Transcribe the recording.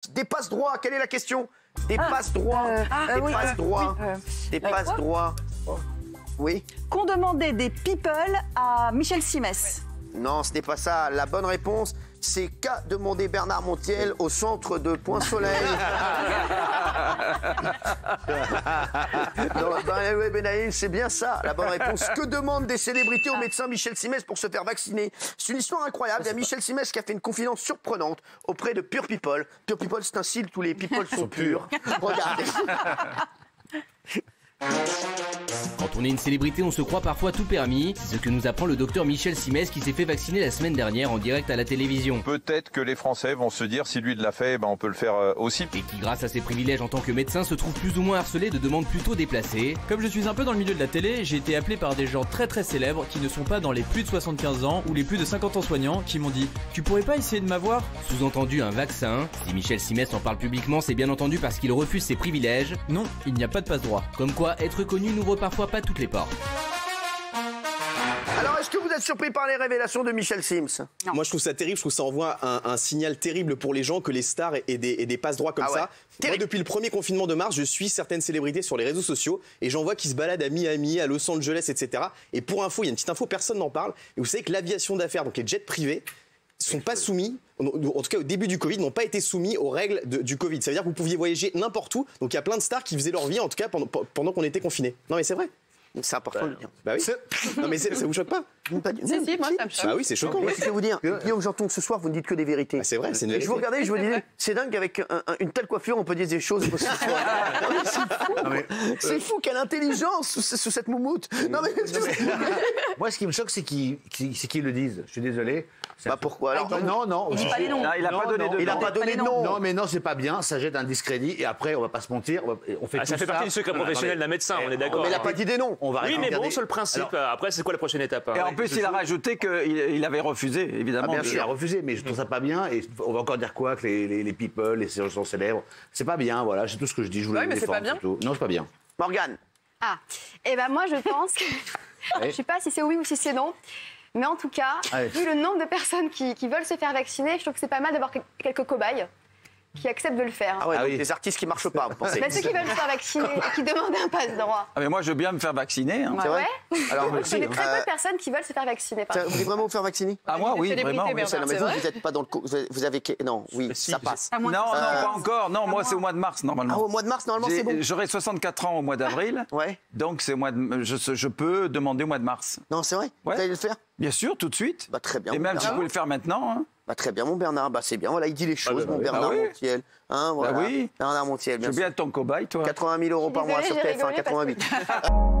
Des passes droits, quelle est la question? Des passes droits. Des passes droits. Des passes droits. Oui. Qu'ont demandé des people à Michel Simès? Non, ce n'est pas ça. La bonne réponse, c'est qu'a demandé Bernard Montiel au centre de Point Soleil. Oui, Benaïm, c'est bien ça, la bonne réponse. Que demandent des célébrités au médecin Michel Simès pour se faire vacciner? C'est une histoire incroyable. Il y a Michel Simès qui a fait une confidence surprenante auprès de Pure People. Pure People, c'est un site où les people sont purs. Regardez. Quand on est une célébrité, on se croit parfois tout permis. C'est ce que nous apprend le docteur Michel Simès qui s'est fait vacciner la semaine dernière en direct à la télévision. Peut-être que les Français vont se dire si lui l'a fait, on peut le faire aussi. Et qui, grâce à ses privilèges en tant que médecin, se trouve plus ou moins harcelé de demandes plutôt déplacées. Comme je suis un peu dans le milieu de la télé, j'ai été appelé par des gens très célèbres qui ne sont pas dans les plus de 75 ans ou les plus de 50 ans soignants qui m'ont dit « Tu pourrais pas essayer de m'avoir ?» Sous-entendu un vaccin. Si Michel Simès en parle publiquement, c'est bien entendu parce qu'il refuse ses privilèges. Non, il n'y a pas de passe-droit. Comme quoi, être connu n'ouvre parfois pas toutes les portes. Alors, est-ce que vous êtes surpris par les révélations de Michel Sims? Moi, je trouve ça terrible. Je trouve que ça envoie un signal terrible pour les gens que les stars aient des passe-droits comme ça. Moi, depuis le premier confinement de mars, je suis certaines célébrités sur les réseaux sociaux et j'en vois qui se baladent à Miami, à Los Angeles, etc. Et pour info, il y a une petite info, personne n'en parle. Et vous savez que l'aviation d'affaires, donc les jets privés, sont pas soumis, en tout cas au début du Covid, n'ont pas été soumis aux règles du Covid. Ça veut dire que vous pouviez voyager n'importe où. Donc il y a plein de stars qui faisaient leur vie, en tout cas pendant qu'on était confinés. Non mais c'est vrai. C'est important de le dire. Bah oui. Non mais ça vous choque pas? Si, moi ça me choque. Bah oui, c'est choquant. Qu'est-ce que je vais vous dire? Guillaume Janton, ce soir, vous ne dites que des vérités. Ah, c'est vrai, c'est une Et vérité. je vous regardais, je vous disais, c'est dingue, avec une telle coiffure, on peut dire des choses aussi fortes. C'est fou, quelle intelligence sous cette moumoute. Non, mais... Moi, ce qui me choque, c'est qu'ils le disent. Je suis désolé. Bah pourquoi alors? Non. Il dit pas les noms. Il n'a pas donné de nom. Il n'a pas donné de nom. Non, mais non, c'est pas bien. Ça jette un discrédit. Et après, on va pas se mentir. On fait tout ça fait partie du secret professionnel d'un médecin, on est d'accord. Mais il n'a pas dit des noms. On va Oui, mais regarder. bon, sur le principe. Après, c'est quoi la prochaine étape? Et en plus, il a rajouté qu'il avait refusé, évidemment. Bien sûr, il a refusé, mais je trouve ça pas bien. Et on va encore dire quoi? Que les people, les gens célèbres, c'est pas bien. Voilà, c'est tout ce que je dis. Je voulais mais c'est pas bien. Non, c'est pas bien. Morgane. Ah, et ben moi je pense que... Je sais pas si c'est oui ou si c'est non. Mais en tout cas, vu le nombre de personnes qui veulent se faire vacciner, je trouve que c'est pas mal d'avoir quelques cobayes qui acceptent de le faire. Ah ouais, donc des artistes qui marchent pas, vous pensez? Bah, ceux qui veulent se faire vacciner et qui demandent un passe-droit. Ah mais moi, je veux bien me faire vacciner. Hein. C'est vrai? Alors, Je connais très peu de personnes qui veulent se faire vacciner. vous voulez vraiment vous faire vacciner? Ah moi, oui, vraiment. Non, mais vous n'êtes pas dans le... Vous avez... Non, oui, ça passe. Non, pas encore. Non, moi, c'est au mois de mars, normalement. Ah, au mois de mars, normalement, c'est bon. J'aurai 64 ans au mois d'avril. Ouais. Donc, c'est je peux demander au mois de mars. Non, c'est vrai? Ouais. Vous allez le faire? Bien sûr, tout de suite. Bah, très bien. Et même si vous pouvez le faire maintenant. Hein. Bah, très bien, mon Bernard. Bah, c'est bien. Voilà, il dit les choses, mon Bernard Montiel. Hein, voilà. Bah oui. Bernard Montiel, bien Je veux sûr. bien être ton cobaye, toi. 80 000 € par mois sur Désolée, j'ai TF1, rigolé parce que- 88.